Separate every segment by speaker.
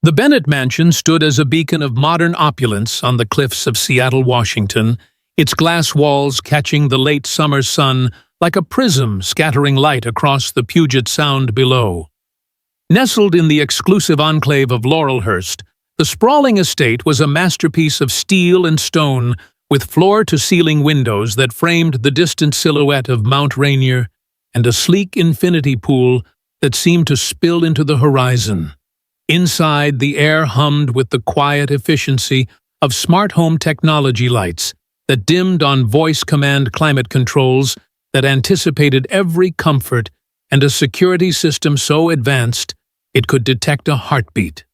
Speaker 1: The Bennett mansion stood as a beacon of modern opulence on the cliffs of Seattle, Washington, its glass walls catching the late summer sun like a prism scattering light across the Puget Sound below. Nestled in the exclusive enclave of Laurelhurst, the sprawling estate was a masterpiece of steel and stone with floor-to-ceiling windows that framed the distant silhouette of Mount Rainier and a sleek infinity pool that seemed to spill into the horizon. Inside, the air hummed with the quiet efficiency of smart home technology lights that dimmed on voice command climate controls that anticipated every comfort and a security system so advanced it could detect a heartbeat.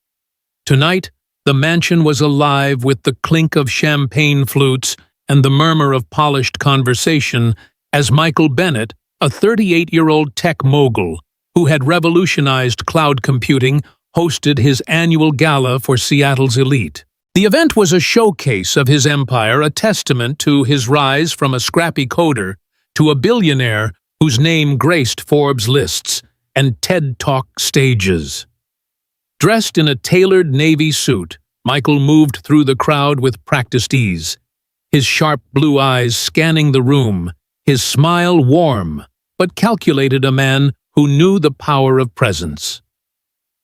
Speaker 1: Tonight, the mansion was alive with the clink of champagne flutes and the murmur of polished conversation as Michael Bennett, a 38-year-old tech mogul who had revolutionized cloud computing, hosted his annual gala for Seattle's elite. The event was a showcase of his empire, a testament to his rise from a scrappy coder to a billionaire whose name graced Forbes lists and TED Talk stages. Dressed in a tailored navy suit, Michael moved through the crowd with practiced ease, his sharp blue eyes scanning the room, his smile warm but calculated, a man who knew the power of presence.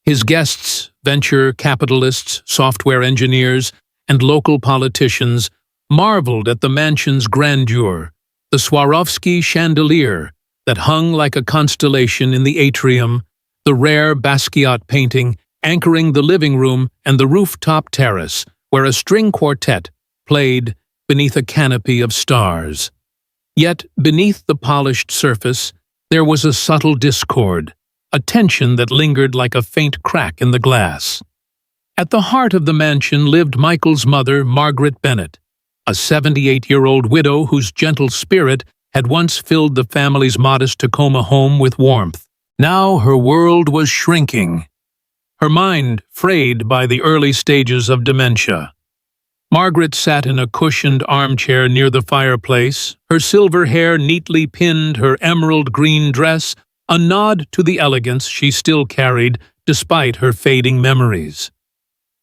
Speaker 1: His guests, venture capitalists, software engineers, and local politicians, marveled at the mansion's grandeur, the Swarovski chandelier that hung like a constellation in the atrium, the rare Basquiat painting anchoring the living room, and the rooftop terrace where a string quartet played beneath a canopy of stars. Yet, beneath the polished surface, there was a subtle discord, a tension that lingered like a faint crack in the glass. At the heart of the mansion lived Michael's mother, Margaret Bennett, a 78-year-old widow whose gentle spirit had once filled the family's modest Tacoma home with warmth. Now her world was shrinking, her mind frayed by the early stages of dementia. Margaret sat in a cushioned armchair near the fireplace, her silver hair neatly pinned, her emerald green dress a nod to the elegance she still carried despite her fading memories.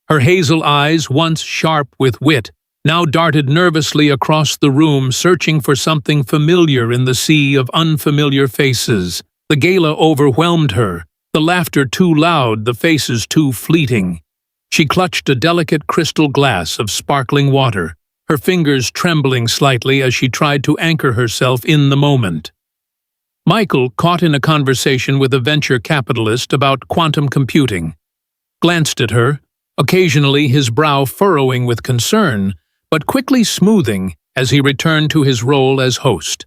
Speaker 1: Her hazel eyes, once sharp with wit, now darted nervously across the room, searching for something familiar in the sea of unfamiliar faces. The gala overwhelmed her, the laughter too loud, the faces too fleeting. She clutched a delicate crystal glass of sparkling water, her fingers trembling slightly as she tried to anchor herself in the moment. Michael, caught in a conversation with a venture capitalist about quantum computing, glanced at her, occasionally his brow furrowing with concern, but quickly smoothing as he returned to his role as host.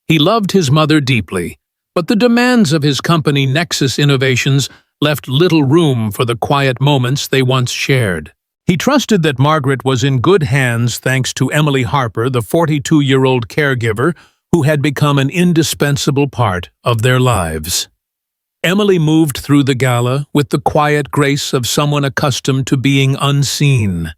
Speaker 1: He loved his mother deeply, but the demands of his company Nexus Innovations left little room for the quiet moments they once shared. He trusted that Margaret was in good hands thanks to Emily Harper, the 42-year-old caregiver who had become an indispensable part of their lives. Emily moved through the gala with the quiet grace of someone accustomed to being unseen.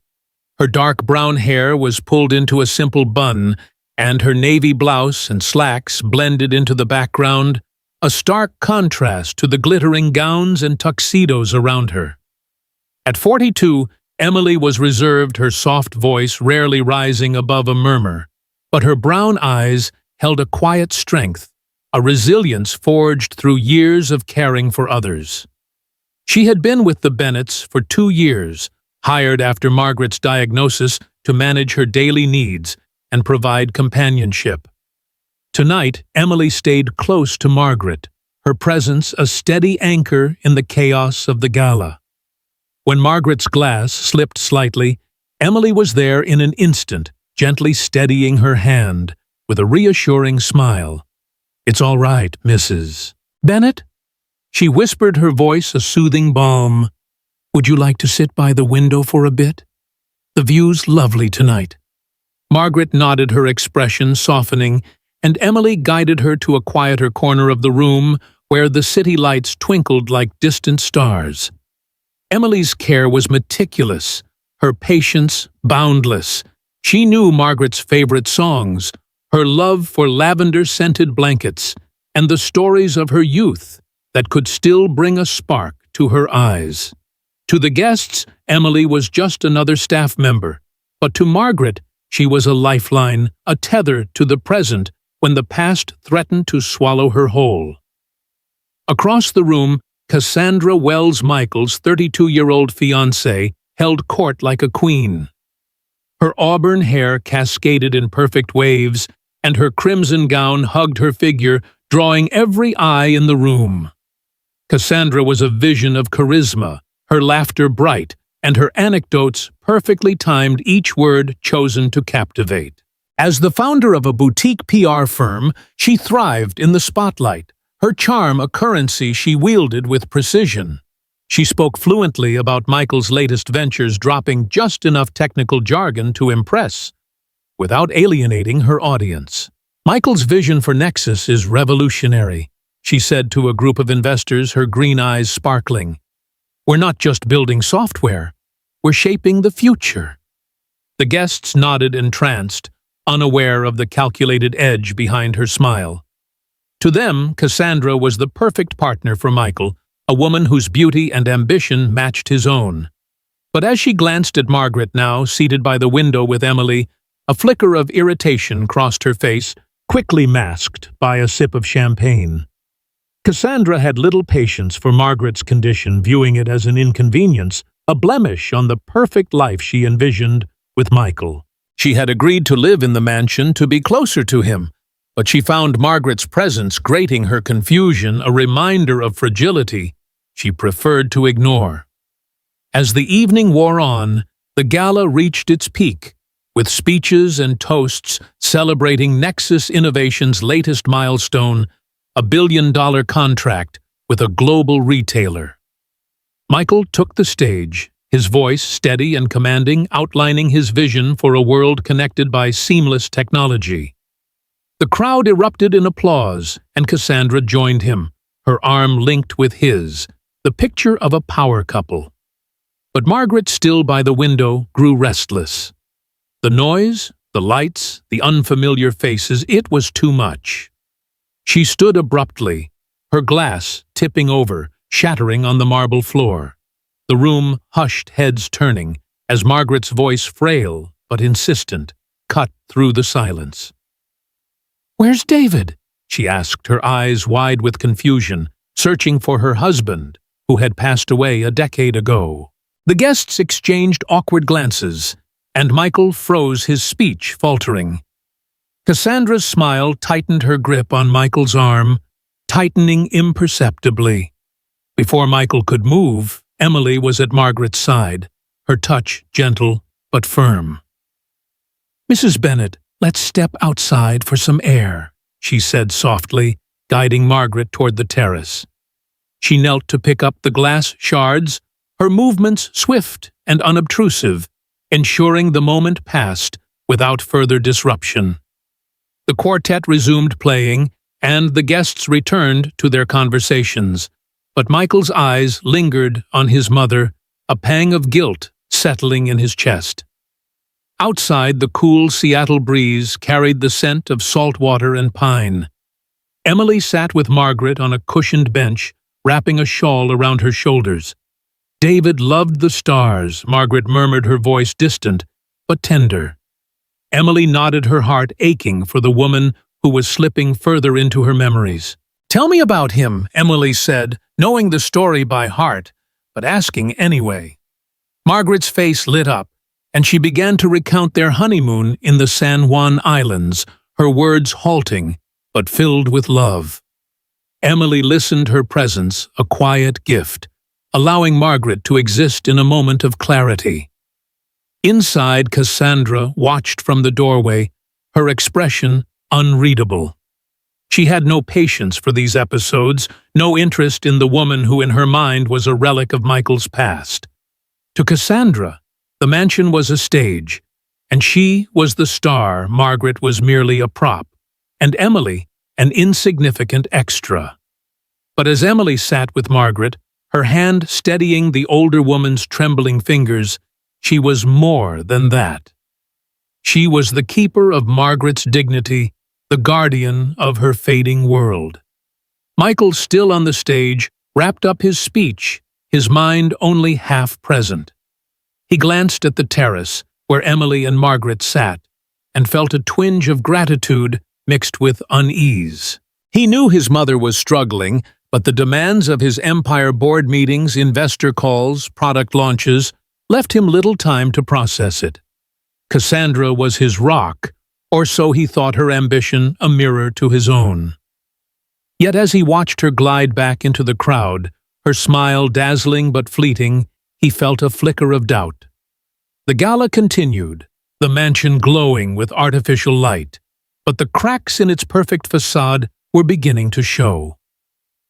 Speaker 1: Her dark brown hair was pulled into a simple bun, and her navy blouse and slacks blended into the background, a stark contrast to the glittering gowns and tuxedos around her. At 42, Emily was reserved, her soft voice rarely rising above a murmur, but her brown eyes held a quiet strength, a resilience forged through years of caring for others. She had been with the Bennetts for 2 years, hired after Margaret's diagnosis to manage her daily needs and provide companionship. Tonight, Emily stayed close to Margaret, her presence a steady anchor in the chaos of the gala. When Margaret's glass slipped slightly, Emily was there in an instant, gently steadying her hand with a reassuring smile. "It's all right, Mrs. Bennett?" She whispered, her voice a soothing balm. "Would you like to sit by the window for a bit? The view's lovely tonight." Margaret nodded, her expression softening, and Emily guided her to a quieter corner of the room where the city lights twinkled like distant stars. Emily's care was meticulous, her patience boundless. She knew Margaret's favorite songs, her love for lavender-scented blankets, and the stories of her youth that could still bring a spark to her eyes. To the guests, Emily was just another staff member, but to Margaret, she was a lifeline, a tether to the present when the past threatened to swallow her whole. Across the room, Cassandra Wells Michaels' 32-year-old fiancé held court like a queen. Her auburn hair cascaded in perfect waves, and her crimson gown hugged her figure, drawing every eye in the room. Cassandra was a vision of charisma, her laughter bright, and her anecdotes perfectly timed, each word chosen to captivate. As the founder of a boutique PR firm, she thrived in the spotlight, her charm a currency she wielded with precision. She spoke fluently about Michael's latest ventures, dropping just enough technical jargon to impress, without alienating her audience. Michael's vision for Nexus is revolutionary, she said to a group of investors, her green eyes sparkling. We're not just building software, we're shaping the future. The guests nodded entranced, unaware of the calculated edge behind her smile. To them, Cassandra was the perfect partner for Michael, a woman whose beauty and ambition matched his own. But as she glanced at Margaret now, seated by the window with Emily, a flicker of irritation crossed her face, quickly masked by a sip of champagne. Cassandra had little patience for Margaret's condition, viewing it as an inconvenience, a blemish on the perfect life she envisioned with Michael. She had agreed to live in the mansion to be closer to him, but she found Margaret's presence grating her confusion, a reminder of fragility she preferred to ignore. As the evening wore on, the gala reached its peak, with speeches and toasts celebrating Nexus Innovation's latest milestone, a billion-dollar contract with a global retailer. Michael took the stage, his voice steady and commanding, outlining his vision for a world connected by seamless technology. The crowd erupted in applause, and Cassandra joined him, her arm linked with his, the picture of a power couple. But Margaret, still by the window, grew restless. The noise, the lights, the unfamiliar faces, it was too much. She stood abruptly, her glass tipping over, shattering on the marble floor. The room hushed, heads turning, as Margaret's voice, frail but insistent, cut through the silence. "Where's David?" she asked, her eyes wide with confusion, searching for her husband, who had passed away a decade ago. The guests exchanged awkward glances, and Michael froze his speech, faltering. Cassandra's smile tightened her grip on Michael's arm, tightening imperceptibly. Before Michael could move, Emily was at Margaret's side, her touch gentle but firm. "Mrs. Bennett, let's step outside for some air," she said softly, guiding Margaret toward the terrace. She knelt to pick up the glass shards, her movements swift and unobtrusive, ensuring the moment passed without further disruption. The quartet resumed playing, and the guests returned to their conversations, but Michael's eyes lingered on his mother, a pang of guilt settling in his chest. Outside, the cool Seattle breeze carried the scent of salt water and pine. Emily sat with Margaret on a cushioned bench, wrapping a shawl around her shoulders. "David loved the stars," Margaret murmured, her voice distant but tender. Emily nodded, her heart aching for the woman who was slipping further into her memories. "Tell me about him," Emily said, knowing the story by heart, but asking anyway. Margaret's face lit up, and she began to recount their honeymoon in the San Juan Islands, her words halting, but filled with love. Emily listened, her presence a quiet gift, allowing Margaret to exist in a moment of clarity. Inside, Cassandra watched from the doorway, her expression unreadable. She had no patience for these episodes, no interest in the woman who in her mind was a relic of Michael's past. To Cassandra, the mansion was a stage, and she was the star. Margaret was merely a prop, and Emily an insignificant extra. But as Emily sat with Margaret, her hand steadying the older woman's trembling fingers, she was more than that. She was the keeper of Margaret's dignity, the guardian of her fading world. Michael, still on the stage, wrapped up his speech, his mind only half present. He glanced at the terrace, where Emily and Margaret sat, and felt a twinge of gratitude mixed with unease. He knew his mother was struggling, but the demands of his empire board meetings, investor calls, product launches, left him little time to process it. Cassandra was his rock, or so he thought, her ambition a mirror to his own. Yet as he watched her glide back into the crowd, her smile dazzling but fleeting, he felt a flicker of doubt. The gala continued, the mansion glowing with artificial light, but the cracks in its perfect facade were beginning to show.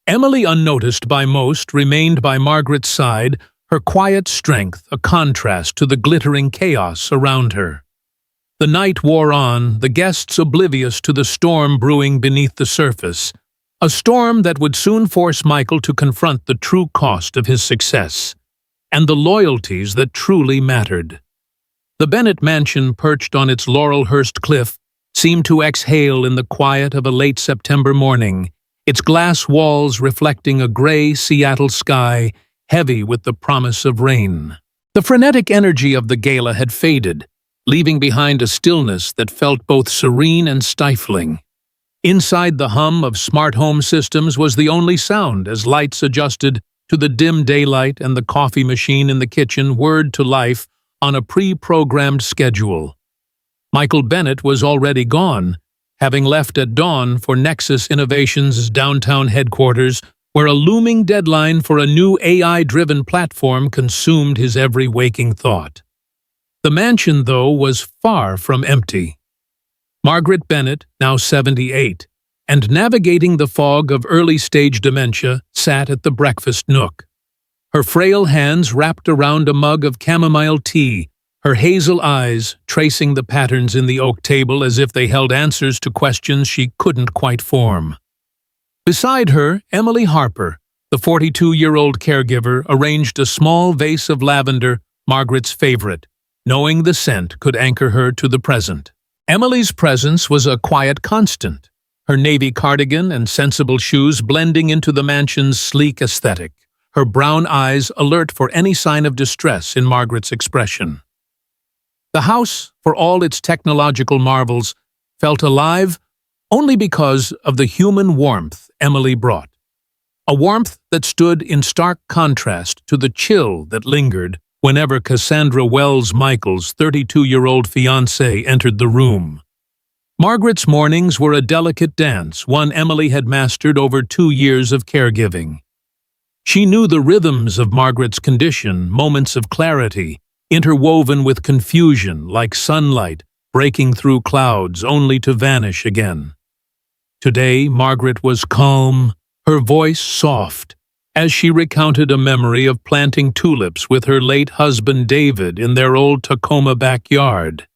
Speaker 1: Emily, unnoticed by most, remained by Margaret's side, her quiet strength a contrast to the glittering chaos around her. The night wore on, the guests oblivious to the storm brewing beneath the surface, a storm that would soon force Michael to confront the true cost of his success, and the loyalties that truly mattered. The Bennett mansion, perched on its Laurelhurst cliff, seemed to exhale in the quiet of a late September morning, its glass walls reflecting a gray Seattle sky heavy with the promise of rain. The frenetic energy of the gala had faded, leaving behind a stillness that felt both serene and stifling. Inside, the hum of smart home systems was the only sound as lights adjusted to the dim daylight and the coffee machine in the kitchen whirred to life on a pre-programmed schedule. Michael Bennett was already gone, having left at dawn for Nexus Innovations' downtown headquarters, where a looming deadline for a new AI-driven platform consumed his every waking thought. The mansion, though, was far from empty. Margaret Bennett, now 78, and navigating the fog of early-stage dementia, sat at the breakfast nook. Her frail hands wrapped around a mug of chamomile tea, her hazel eyes tracing the patterns in the oak table as if they held answers to questions she couldn't quite form. Beside her, Emily Harper, the 42-year-old caregiver, arranged a small vase of lavender, Margaret's favorite, knowing the scent could anchor her to the present. Emily's presence was a quiet constant, her navy cardigan and sensible shoes blending into the mansion's sleek aesthetic, her brown eyes alert for any sign of distress in Margaret's expression. The house, for all its technological marvels, felt alive only because of the human warmth Emily brought. A warmth that stood in stark contrast to the chill that lingered whenever Cassandra Wells Michael's 32-year-old fiancé entered the room. Margaret's mornings were a delicate dance, one Emily had mastered over 2 years of caregiving. She knew the rhythms of Margaret's condition, moments of clarity, interwoven with confusion like sunlight breaking through clouds only to vanish again. Today, Margaret was calm, her voice soft, as she recounted a memory of planting tulips with her late husband David in their old Tacoma backyard.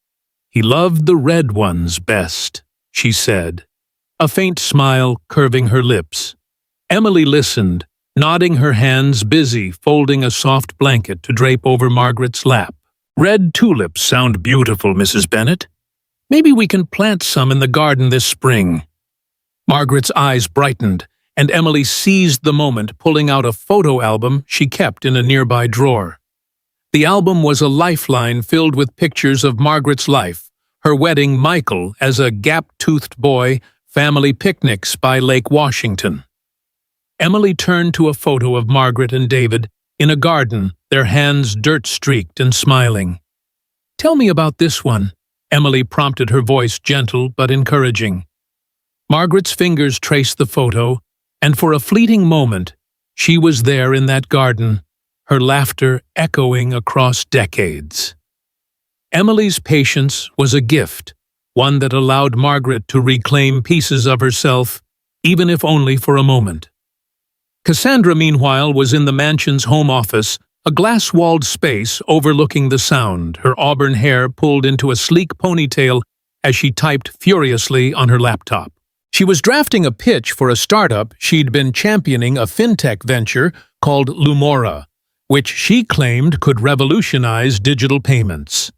Speaker 1: "He loved the red ones best," she said, a faint smile curving her lips. Emily listened, nodding, her hands busy folding a soft blanket to drape over Margaret's lap. "Red tulips sound beautiful, Mrs. Bennett. Maybe we can plant some in the garden this spring." Margaret's eyes brightened, and Emily seized the moment, pulling out a photo album she kept in a nearby drawer. The album was a lifeline filled with pictures of Margaret's life, her wedding, Michael as a gap-toothed boy, family picnics by Lake Washington. Emily turned to a photo of Margaret and David in a garden, their hands dirt-streaked and smiling. "Tell me about this one," Emily prompted, her voice gentle but encouraging. Margaret's fingers traced the photo, and for a fleeting moment, she was there in that garden, her laughter echoing across decades. Emily's patience was a gift, one that allowed Margaret to reclaim pieces of herself, even if only for a moment. Cassandra, meanwhile, was in the mansion's home office, a glass-walled space overlooking the sound, her auburn hair pulled into a sleek ponytail as she typed furiously on her laptop. She was drafting a pitch for a startup she'd been championing, a fintech venture called Lumora, which she claimed could revolutionize digital payments.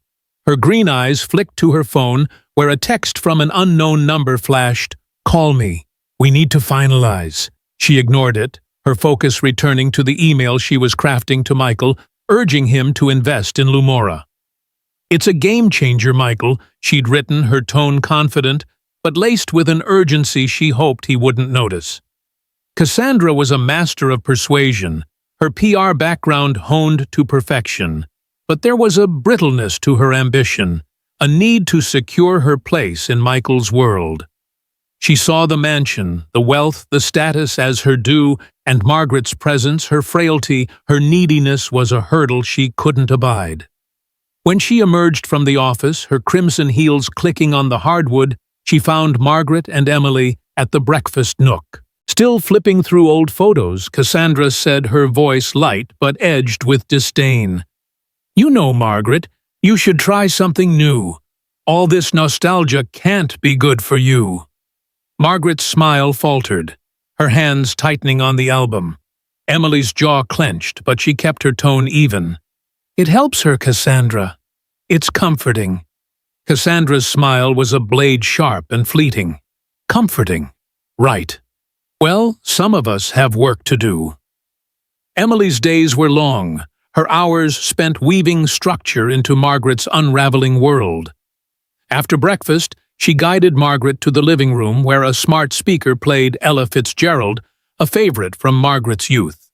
Speaker 1: Her green eyes flicked to her phone, where a text from an unknown number flashed. "Call me. We need to finalize." She ignored it, her focus returning to the email she was crafting to Michael, urging him to invest in Lumora. "It's a game-changer, Michael," she'd written, her tone confident, but laced with an urgency she hoped he wouldn't notice. Cassandra was a master of persuasion, her PR background honed to perfection, but there was a brittleness to her ambition, a need to secure her place in Michael's world. She saw the mansion, the wealth, the status as her due, and Margaret's presence, her frailty, her neediness was a hurdle she couldn't abide. When she emerged from the office, her crimson heels clicking on the hardwood, she found Margaret and Emily at the breakfast nook. Still flipping through old photos, Cassandra said, her voice light but edged with disdain. "You know, Margaret, you should try something new. All this nostalgia can't be good for you." Margaret's smile faltered, her hands tightening on the album. Emily's jaw clenched, but she kept her tone even. "It helps her, Cassandra. It's comforting." Cassandra's smile was a blade sharp and fleeting. Comforting. Right. Well, some of us have work to do. Emily's days were long, her hours spent weaving structure into Margaret's unraveling world. After breakfast, she guided Margaret to the living room where a smart speaker played Ella Fitzgerald, a favorite from Margaret's youth.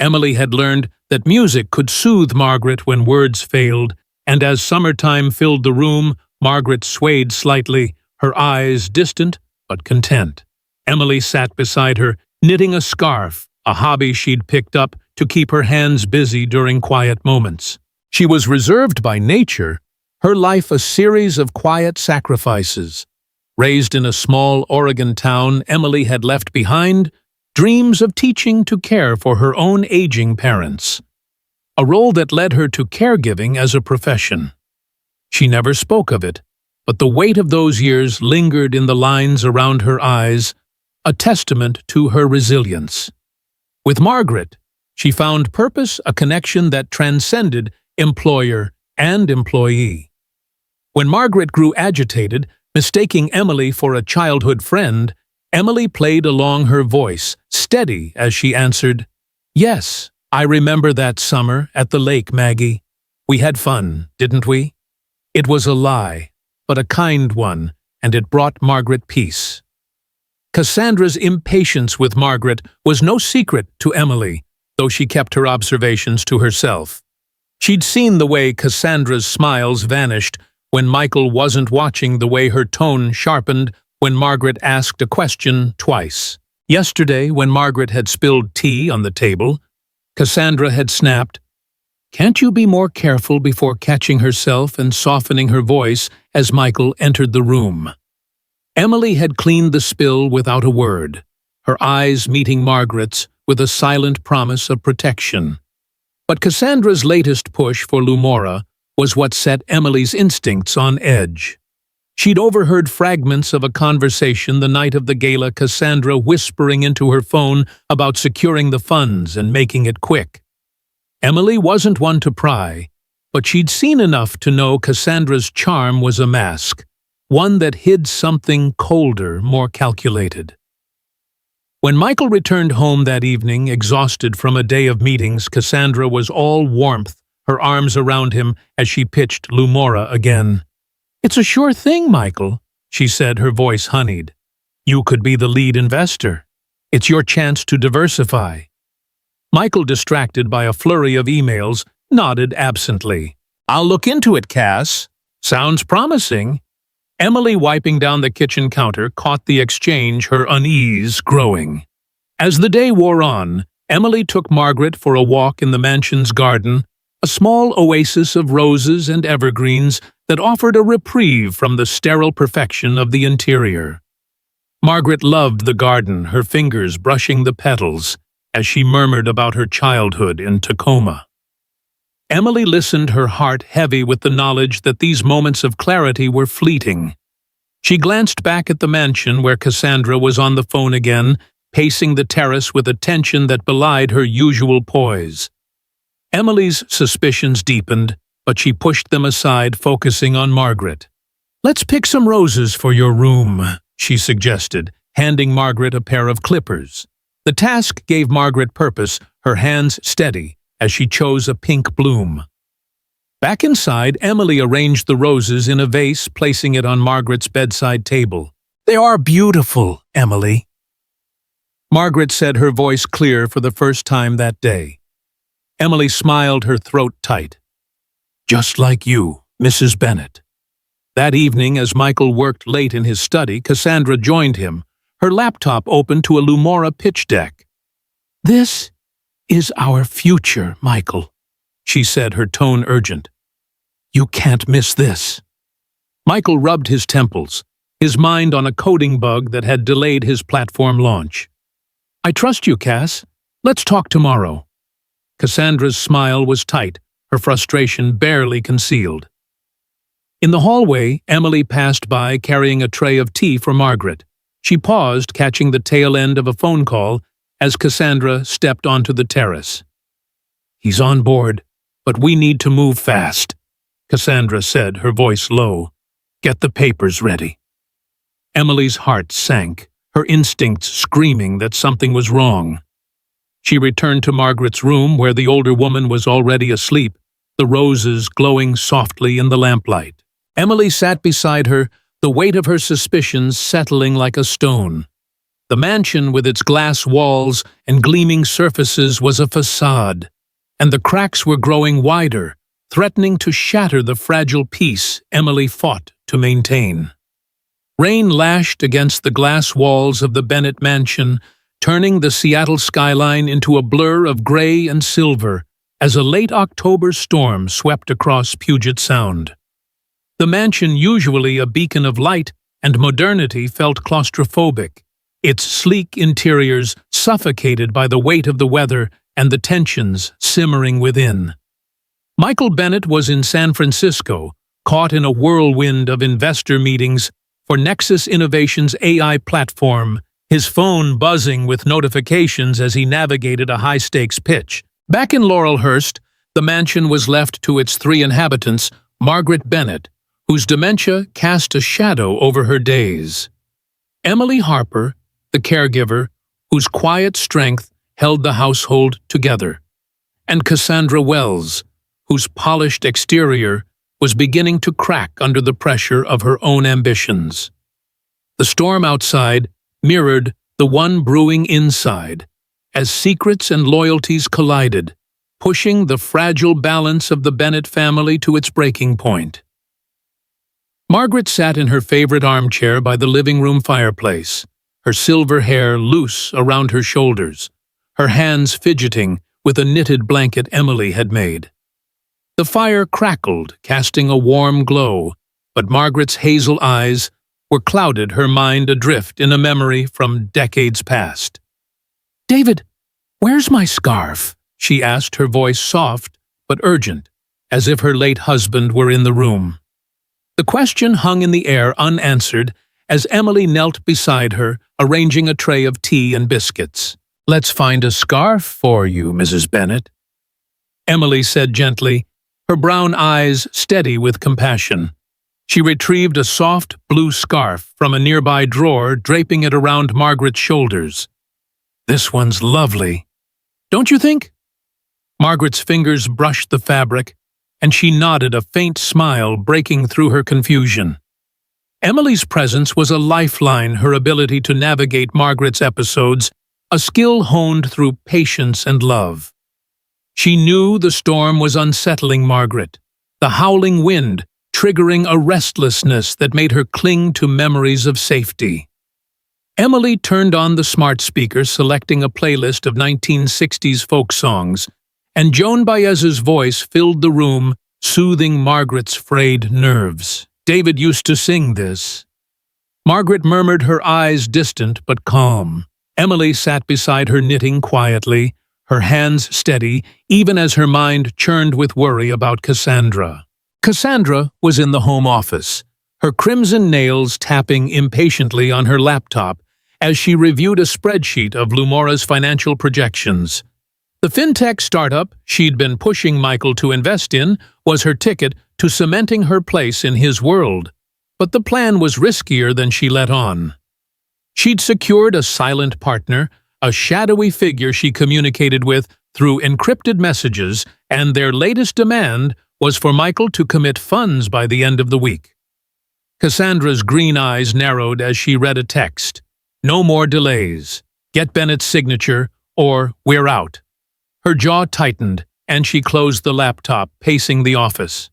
Speaker 1: Emily had learned that music could soothe Margaret when words failed, and as summertime filled the room, Margaret swayed slightly, her eyes distant but content. Emily sat beside her, knitting a scarf, a hobby she'd picked up to keep her hands busy during quiet moments. She was reserved by nature, her life a series of quiet sacrifices. Raised in a small Oregon town, Emily had left behind dreams of teaching to care for her own aging parents, a role that led her to caregiving as a profession. She never spoke of it, but the weight of those years lingered in the lines around her eyes, a testament to her resilience. With Margaret, she found purpose, a connection that transcended employer and employee. When Margaret grew agitated, mistaking Emily for a childhood friend, Emily played along her voice, steady as she answered, "Yes, I remember that summer at the lake, Maggie. We had fun, didn't we?" It was a lie, but a kind one, and it brought Margaret peace. Cassandra's impatience with Margaret was no secret to Emily, though she kept her observations to herself. She'd seen the way Cassandra's smiles vanished when Michael wasn't watching, the way her tone sharpened when Margaret asked a question twice. Yesterday, when Margaret had spilled tea on the table, Cassandra had snapped, "Can't you be more careful?" before catching herself and softening her voice as Michael entered the room. Emily had cleaned the spill without a word, her eyes meeting Margaret's with a silent promise of protection. But Cassandra's latest push for Lumora was what set Emily's instincts on edge. She'd overheard fragments of a conversation the night of the gala, Cassandra whispering into her phone about securing the funds and making it quick. Emily wasn't one to pry, but she'd seen enough to know Cassandra's charm was a mask, one that hid something colder, more calculated. When Michael returned home that evening, exhausted from a day of meetings, Cassandra was all warmth, her arms around him as she pitched Lumora again. "It's a sure thing, Michael," she said, her voice honeyed. "You could be the lead investor. It's your chance to diversify." Michael, distracted by a flurry of emails, nodded absently. "I'll look into it, Cass. Sounds promising." Emily, wiping down the kitchen counter, caught the exchange, her unease growing. As the day wore on, Emily took Margaret for a walk in the mansion's garden, a small oasis of roses and evergreens that offered a reprieve from the sterile perfection of the interior. Margaret loved the garden, her fingers brushing the petals, as she murmured about her childhood in Tacoma. Emily listened, her heart heavy with the knowledge that these moments of clarity were fleeting. She glanced back at the mansion where Cassandra was on the phone again, pacing the terrace with a tension that belied her usual poise. Emily's suspicions deepened, but she pushed them aside, focusing on Margaret. "Let's pick some roses for your room," she suggested, handing Margaret a pair of clippers. The task gave Margaret purpose, her hands steady as she chose a pink bloom. Back inside, Emily arranged the roses in a vase, placing it on Margaret's bedside table. "They are beautiful, Emily," Margaret said, her voice clear for the first time that day. Emily smiled, her throat tight. "Just like you, Mrs. Bennett." That evening, as Michael worked late in his study, Cassandra joined him, her laptop open to a Lumora pitch deck. "This is our future, Michael," she said, her tone urgent. "You can't miss this." Michael rubbed his temples, his mind on a coding bug that had delayed his platform launch. "I trust you, Cass. Let's talk tomorrow." Cassandra's smile was tight, her frustration barely concealed. In the hallway, Emily passed by carrying a tray of tea for Margaret. She paused, catching the tail end of a phone call as Cassandra stepped onto the terrace. "He's on board, but we need to move fast," Cassandra said, her voice low. "Get the papers ready." Emily's heart sank, her instincts screaming that something was wrong. She returned to Margaret's room, where the older woman was already asleep, the roses glowing softly in the lamplight. Emily sat beside her, the weight of her suspicions settling like a stone. The mansion, with its glass walls and gleaming surfaces, was a facade, and the cracks were growing wider, threatening to shatter the fragile peace Emily fought to maintain. Rain lashed against the glass walls of the Bennett mansion, turning the Seattle skyline into a blur of gray and silver as a late October storm swept across Puget Sound. The mansion, usually a beacon of light and modernity, felt claustrophobic, its sleek interiors suffocated by the weight of the weather and the tensions simmering within. Michael Bennett was in San Francisco, caught in a whirlwind of investor meetings for Nexus Innovations' AI platform, his phone buzzing with notifications as he navigated a high-stakes pitch. Back in Laurelhurst, the mansion was left to its three inhabitants, Margaret Bennett, whose dementia cast a shadow over her days. Emily Harper, the caregiver, whose quiet strength held the household together, and Cassandra Wells, whose polished exterior was beginning to crack under the pressure of her own ambitions. The storm outside mirrored the one brewing inside, as secrets and loyalties collided, pushing the fragile balance of the Bennett family to its breaking point. Margaret sat in her favorite armchair by the living room fireplace, her silver hair loose around her shoulders, her hands fidgeting with a knitted blanket Emily had made. The fire crackled, casting a warm glow, but Margaret's hazel eyes were clouded, her mind adrift in a memory from decades past. "David, where's my scarf?" she asked, her voice soft but urgent, as if her late husband were in the room. The question hung in the air unanswered as Emily knelt beside her, arranging a tray of tea and biscuits. "Let's find a scarf for you, Mrs. Bennett," Emily said gently, her brown eyes steady with compassion. She retrieved a soft blue scarf from a nearby drawer, draping it around Margaret's shoulders. "This one's lovely, don't you think?" Margaret's fingers brushed the fabric, and she nodded, a faint smile breaking through her confusion. Emily's presence was a lifeline, her ability to navigate Margaret's episodes, a skill honed through patience and love. She knew the storm was unsettling Margaret, the howling wind triggering a restlessness that made her cling to memories of safety. Emily turned on the smart speaker, selecting a playlist of 1960s folk songs, and Joan Baez's voice filled the room, soothing Margaret's frayed nerves. "David used to sing this." Margaret murmured, her eyes distant but calm. Emily sat beside her, knitting quietly, her hands steady, even as her mind churned with worry about Cassandra. Cassandra was in the home office, her crimson nails tapping impatiently on her laptop as she reviewed a spreadsheet of Lumora's financial projections. The fintech startup she'd been pushing Michael to invest in was her ticket to cementing her place in his world, but the plan was riskier than she let on. She'd secured a silent partner, a shadowy figure she communicated with through encrypted messages, and their latest demand was for Michael to commit funds by the end of the week. Cassandra's green eyes narrowed as she read a text. No more delays. Get Bennett's signature, or we're out. Her jaw tightened, and she closed the laptop, pacing the office.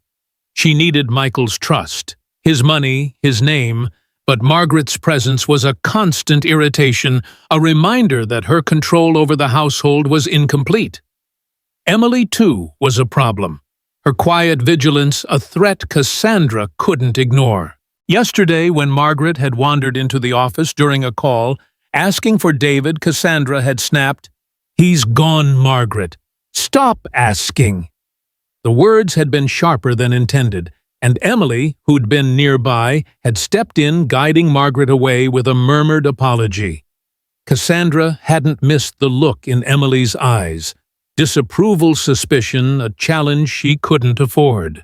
Speaker 1: She needed Michael's trust, his money, his name, but Margaret's presence was a constant irritation, a reminder that her control over the household was incomplete. Emily, too, was a problem. Her quiet vigilance, a threat Cassandra couldn't ignore. Yesterday, when Margaret had wandered into the office during a call, asking for David, Cassandra had snapped, "He's gone, Margaret. Stop asking." The words had been sharper than intended, and Emily, who'd been nearby, had stepped in, guiding Margaret away with a murmured apology. Cassandra hadn't missed the look in Emily's eyes. Disapproval, suspicion, a challenge she couldn't afford.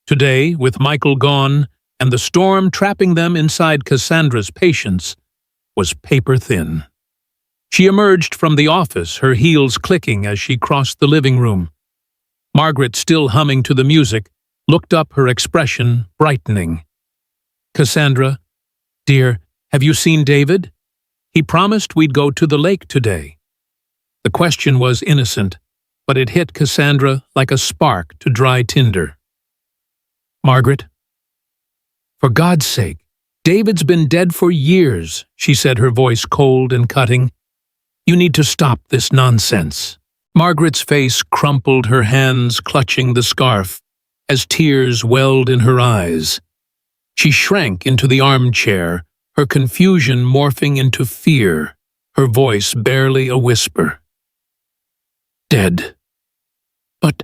Speaker 1: Today, with Michael gone, and the storm trapping them inside Cassandra's patience, was paper-thin. She emerged from the office, her heels clicking as she crossed the living room. Margaret, still humming to the music, looked up, her expression brightening. "Cassandra, dear, have you seen David? He promised we'd go to the lake today." The question was innocent, but it hit Cassandra like a spark to dry tinder. "Margaret, for God's sake, David's been dead for years," she said, her voice cold and cutting. "You need to stop this nonsense." Margaret's face crumpled, her hands clutching the scarf, as tears welled in her eyes. She shrank into the armchair, her confusion morphing into fear, her voice barely a whisper. "Dead. But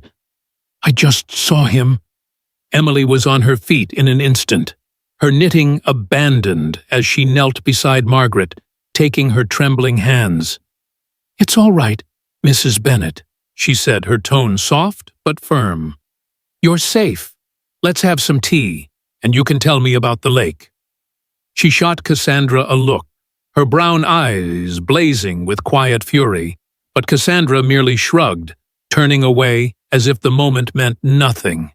Speaker 1: I just saw him." Emily was on her feet in an instant, her knitting abandoned as she knelt beside Margaret, taking her trembling hands. "It's all right, Mrs. Bennett," she said, her tone soft but firm. "You're safe. Let's have some tea, and you can tell me about the lake." She shot Cassandra a look, her brown eyes blazing with quiet fury, but Cassandra merely shrugged, turning away as if the moment meant nothing.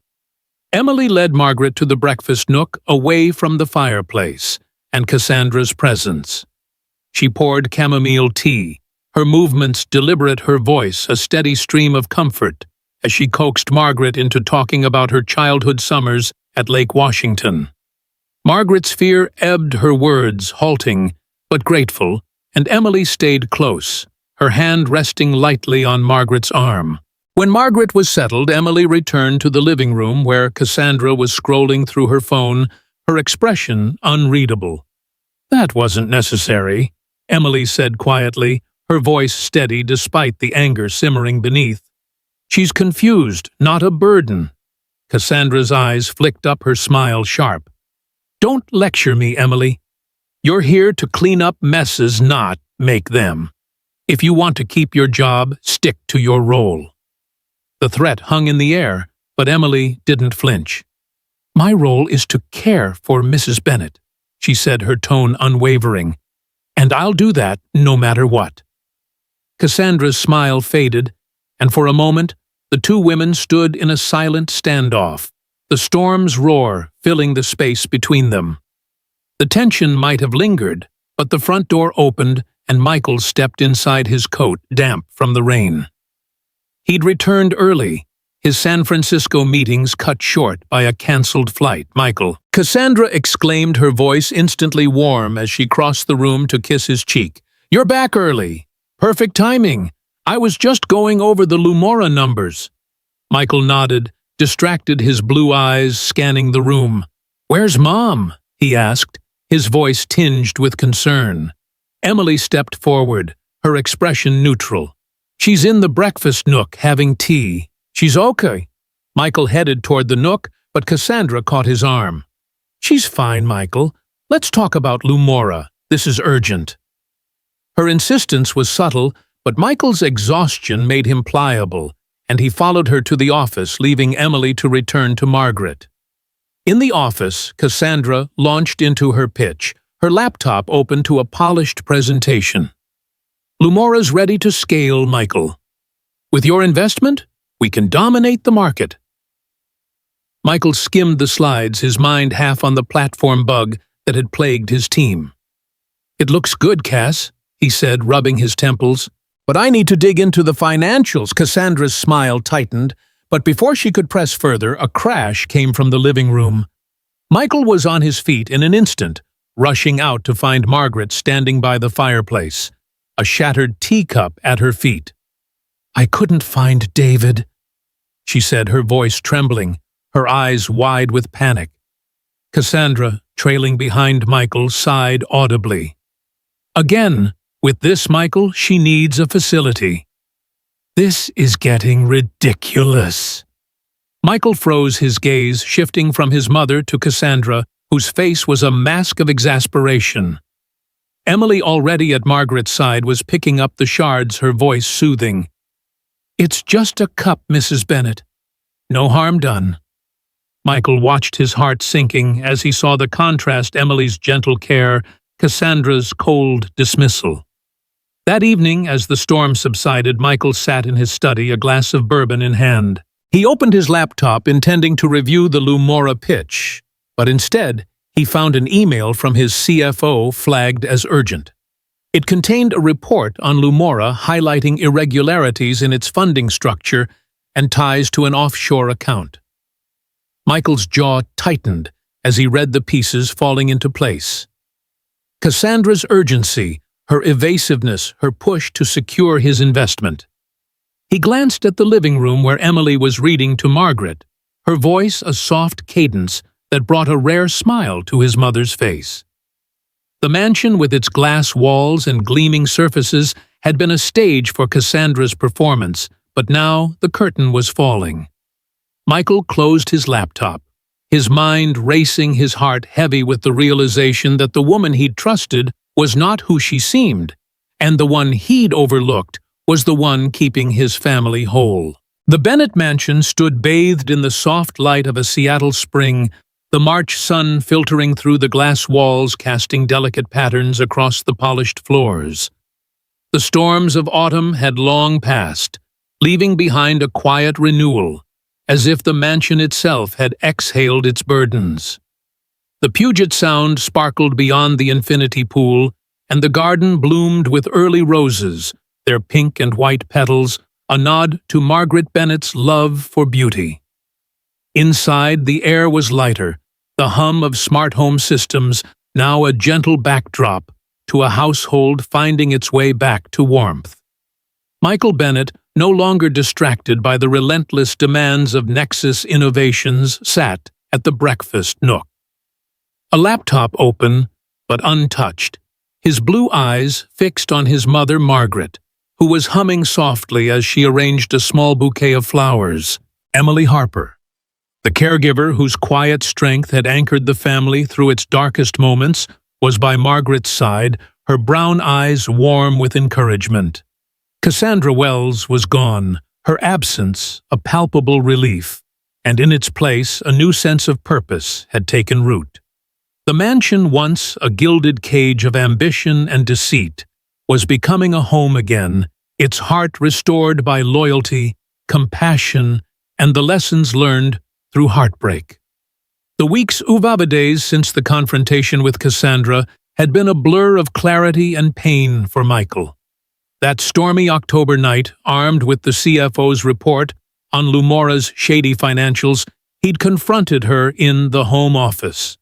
Speaker 1: Emily led Margaret to the breakfast nook, away from the fireplace and Cassandra's presence. She poured chamomile tea, her movements deliberate, her voice a steady stream of comfort, as she coaxed Margaret into talking about her childhood summers at Lake Washington. Margaret's fear ebbed, her words halting but grateful, and Emily stayed close, her hand resting lightly on Margaret's arm. When Margaret was settled, Emily returned to the living room where Cassandra was scrolling through her phone, her expression unreadable. "That wasn't necessary," Emily said quietly, her voice steady despite the anger simmering beneath. "She's confused, not a burden." Cassandra's eyes flicked up, her smile sharp. "Don't lecture me, Emily. You're here to clean up messes, not make them. If you want to keep your job, stick to your role." The threat hung in the air, but Emily didn't flinch. "My role is to care for Mrs. Bennett," she said, her tone unwavering. "And I'll do that no matter what." Cassandra's smile faded, and for a moment the two women stood in a silent standoff, the storm's roar filling the space between them. The tension might have lingered, but the front door opened and Michael stepped inside, his coat damp from the rain. He'd returned early, his San Francisco meetings cut short by a cancelled flight. "Michael," Cassandra exclaimed, her voice instantly warm as she crossed the room to kiss his cheek. "You're back early. Perfect timing. I was just going over the Lumora numbers." Michael nodded, distracted, his blue eyes scanning the room. "Where's Mom?" he asked, his voice tinged with concern. Emily stepped forward, her expression neutral. "She's in the breakfast nook having tea. She's okay." Michael headed toward the nook, but Cassandra caught his arm. "She's fine, Michael. Let's talk about Lumora. This is urgent." Her insistence was subtle, but Michael's exhaustion made him pliable, and he followed her to the office, leaving Emily to return to Margaret. In the office, Cassandra launched into her pitch, her laptop open to a polished presentation. Lumora's ready to scale, Michael. With your investment, we can dominate the market. Michael skimmed the slides, his mind half on the platform bug that had plagued his team. It looks good, Cass, he said, rubbing his temples. But I need to dig into the financials. Cassandra's smile tightened, but before she could press further, a crash came from the living room. Michael was on his feet in an instant, rushing out to find Margaret standing by the fireplace, a shattered teacup at her feet. I couldn't find David, she said, her voice trembling, her eyes wide with panic. Cassandra, trailing behind Michael, sighed audibly. Again, with this, Michael, she needs a facility. This is getting ridiculous. Michael froze his gaze, shifting from his mother to Cassandra, whose face was a mask of exasperation. Emily, already at Margaret's side, was picking up the shards, her voice soothing. It's just a cup, Mrs. Bennett. No harm done. Michael watched his heart sinking as he saw the contrast: Emily's gentle care, Cassandra's cold dismissal. That evening, as the storm subsided, Michael sat in his study, a glass of bourbon in hand. He opened his laptop, intending to review the Lumora pitch, but instead, he found an email from his CFO flagged as urgent. It contained a report on Lumora highlighting irregularities in its funding structure and ties to an offshore account. Michael's jaw tightened as he read the pieces falling into place. Cassandra's urgency, her evasiveness, her push to secure his investment. He glanced at the living room where Emily was reading to Margaret, her voice a soft cadence that brought a rare smile to his mother's face. The mansion, with its glass walls and gleaming surfaces, had been a stage for Cassandra's performance, but now the curtain was falling. Michael closed his laptop, his mind racing, his heart heavy with the realization that the woman he'd trusted was not who she seemed, and the one he'd overlooked was the one keeping his family whole. The Bennett mansion stood bathed in the soft light of a Seattle spring, the March sun filtering through the glass walls, casting delicate patterns across the polished floors. The storms of autumn had long passed, leaving behind a quiet renewal, as if the mansion itself had exhaled its burdens. The Puget Sound sparkled beyond the infinity pool, and the garden bloomed with early roses, their pink and white petals, a nod to Margaret Bennett's love for beauty. Inside, the air was lighter, the hum of smart home systems, now a gentle backdrop to a household finding its way back to warmth. Michael Bennett, no longer distracted by the relentless demands of Nexus Innovations, sat at the breakfast nook. A laptop open, but untouched, his blue eyes fixed on his mother Margaret, who was humming softly as she arranged a small bouquet of flowers. Emily Harper, the caregiver whose quiet strength had anchored the family through its darkest moments, was by Margaret's side, her brown eyes warm with encouragement. Cassandra Wells was gone, her absence a palpable relief, and in its place a new sense of purpose had taken root. The mansion, once a gilded cage of ambition and deceit, was becoming a home again, its heart restored by loyalty, compassion, and the lessons learned through heartbreak. The weeks days since the confrontation with Cassandra had been a blur of clarity and pain for Michael. That stormy October night, armed with the CFO's report on Lumora's shady financials, he'd confronted her in the home office.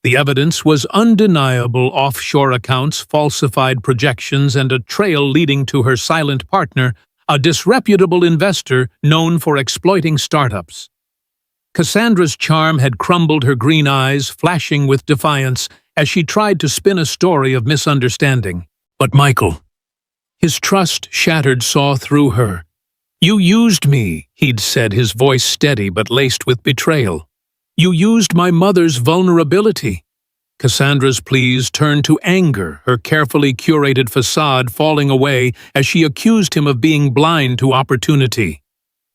Speaker 1: The evidence was undeniable: offshore accounts, falsified projections, and a trail leading to her silent partner, a disreputable investor known for exploiting startups. Cassandra's charm had crumbled, her green eyes flashing with defiance as she tried to spin a story of misunderstanding. But Michael, his trust shattered, saw through her. "You used me," he'd said, his voice steady but laced with betrayal. "You used my mother's vulnerability." Cassandra's pleas turned to anger, her carefully curated facade falling away as she accused him of being blind to opportunity.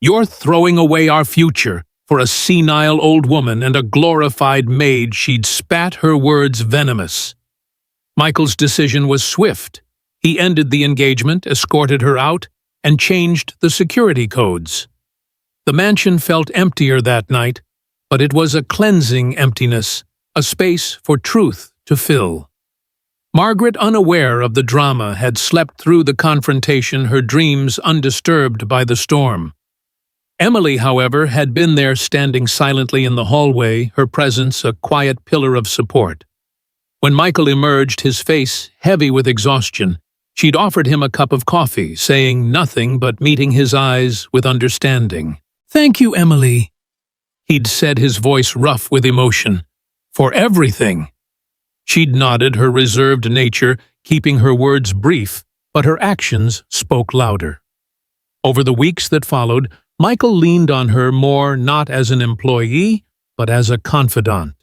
Speaker 1: "You're throwing away our future for a senile old woman and a glorified maid," she'd spat, her words venomous. Michael's decision was swift. He ended the engagement, escorted her out, and changed the security codes. The mansion felt emptier that night, but it was a cleansing emptiness, a space for truth to fill. Margaret, unaware of the drama, had slept through the confrontation, her dreams undisturbed by the storm. Emily, however, had been there standing silently in the hallway, her presence a quiet pillar of support. When Michael emerged, his face heavy with exhaustion, she'd offered him a cup of coffee, saying nothing but meeting his eyes with understanding. "Thank you, Emily," he'd said, his voice rough with emotion. "For everything." She'd nodded, her reserved nature keeping her words brief, but her actions spoke louder. Over the weeks that followed, Michael leaned on her more not as an employee, but as a confidant.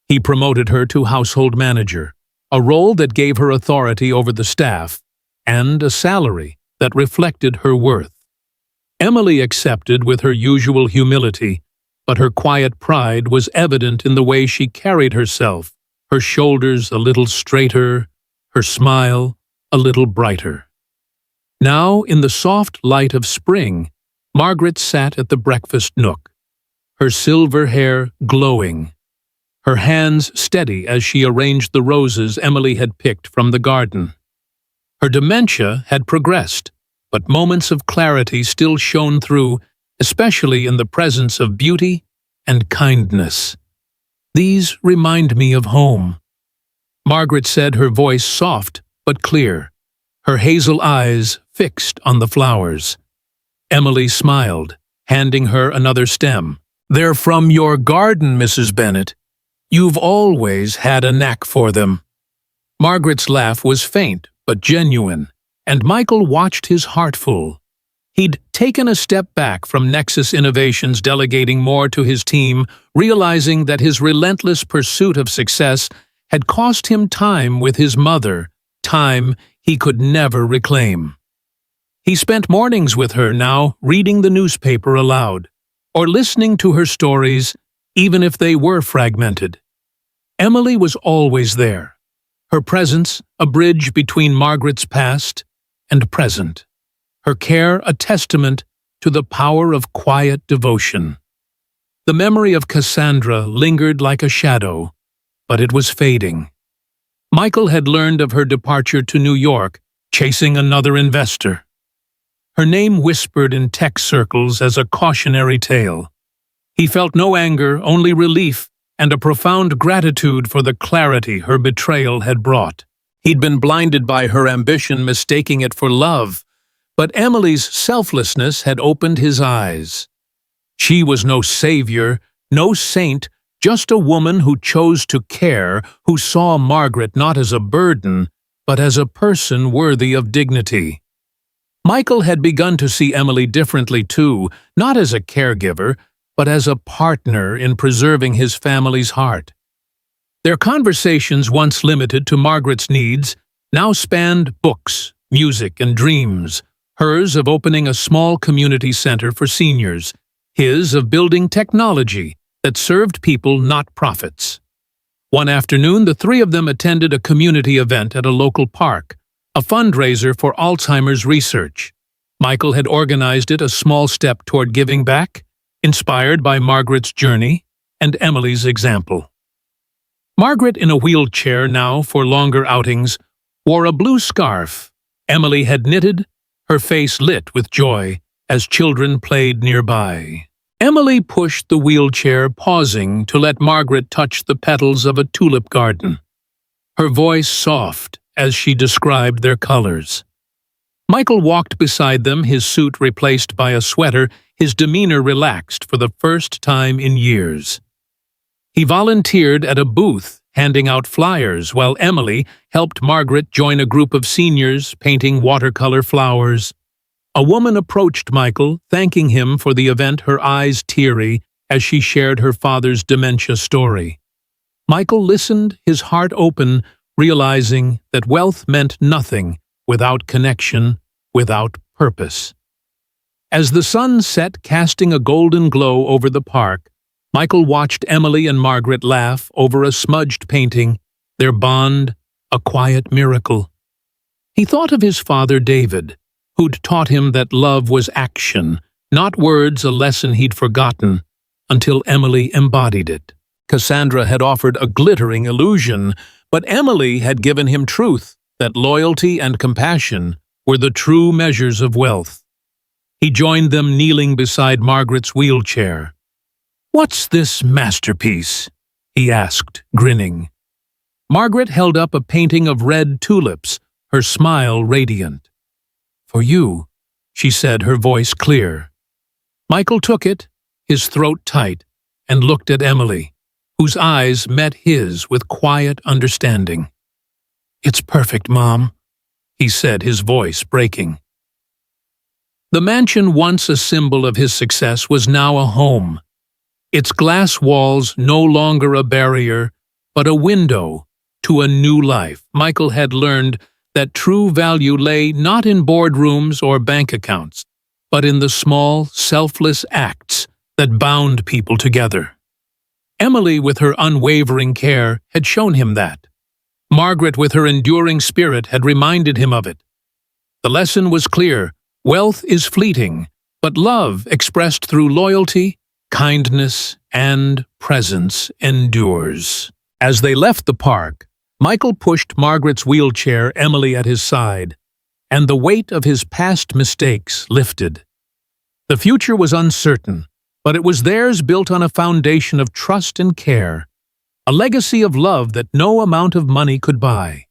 Speaker 1: He promoted her to household manager, a role that gave her authority over the staff, and a salary that reflected her worth. Emily accepted with her usual humility, but her quiet pride was evident in the way she carried herself, her shoulders a little straighter, her smile a little brighter. Now, in the soft light of spring, Margaret sat at the breakfast nook, her silver hair glowing, her hands steady as she arranged the roses Emily had picked from the garden. Her dementia had progressed, but moments of clarity still shone through, especially in the presence of beauty and kindness. "These remind me of home," Margaret said, her voice soft but clear, her hazel eyes fixed on the flowers. Emily smiled, handing her another stem. "They're from your garden, Mrs. Bennett. You've always had a knack for them." Margaret's laugh was faint but genuine, and Michael watched his heart full. He'd taken a step back from Nexus Innovations, delegating more to his team, realizing that his relentless pursuit of success had cost him time with his mother, time he could never reclaim. He spent mornings with her now, reading the newspaper aloud, or listening to her stories, even if they were fragmented. Emily was always there, her presence a bridge between Margaret's past and present, her care a testament to the power of quiet devotion. The memory of Cassandra lingered like a shadow, but it was fading. Michael had learned of her departure to New York, chasing another investor. Her name whispered in tech circles as a cautionary tale. He felt no anger, only relief, and a profound gratitude for the clarity her betrayal had brought. He'd been blinded by her ambition, mistaking it for love, but Emily's selflessness had opened his eyes. She was no savior, no saint, just a woman who chose to care, who saw Margaret not as a burden, but as a person worthy of dignity. Michael had begun to see Emily differently too, not as a caregiver, but as a partner in preserving his family's heart. Their conversations, once limited to Margaret's needs, now spanned books, music, and dreams, hers of opening a small community center for seniors, his of building technology that served people, not profits. One afternoon, the three of them attended a community event at a local park, a fundraiser for Alzheimer's research. Michael had organized it, a small step toward giving back, inspired by Margaret's journey and Emily's example. Margaret, in a wheelchair now for longer outings, wore a blue scarf Emily had knitted, her face lit with joy as children played nearby. Emily pushed the wheelchair, pausing to let Margaret touch the petals of a tulip garden, her voice soft as she described their colors. Michael walked beside them, his suit replaced by a sweater, his demeanor relaxed for the first time in years. He volunteered at a booth, handing out flyers, while Emily helped Margaret join a group of seniors painting watercolor flowers. A woman approached Michael, thanking him for the event, her eyes teary as she shared her father's dementia story. Michael listened, his heart open, realizing that wealth meant nothing without connection, without purpose. As the sun set, casting a golden glow over the park, Michael watched Emily and Margaret laugh over a smudged painting, their bond a quiet miracle. He thought of his father David, who'd taught him that love was action, not words, a lesson he'd forgotten until Emily embodied it. Cassandra had offered a glittering illusion, but Emily had given him truth, that loyalty and compassion were the true measures of wealth. He joined them kneeling beside Margaret's wheelchair. "What's this masterpiece?" he asked, grinning. Margaret held up a painting of red tulips, her smile radiant. "For you," she said, her voice clear. Michael took it, his throat tight, and looked at Emily, whose eyes met his with quiet understanding. "It's perfect, Mom," he said, his voice breaking. The mansion, once a symbol of his success, was now a home. Its glass walls no longer a barrier, but a window to a new life. Michael had learned that true value lay not in boardrooms or bank accounts, but in the small, selfless acts that bound people together. Emily, with her unwavering care, had shown him that. Margaret, with her enduring spirit, had reminded him of it. The lesson was clear: wealth is fleeting, but love expressed through loyalty, kindness, and presence endures. As they left the park, Michael pushed Margaret's wheelchair, Emily at his side, and the weight of his past mistakes lifted. The future was uncertain, but it was theirs, built on a foundation of trust and care, a legacy of love that no amount of money could buy.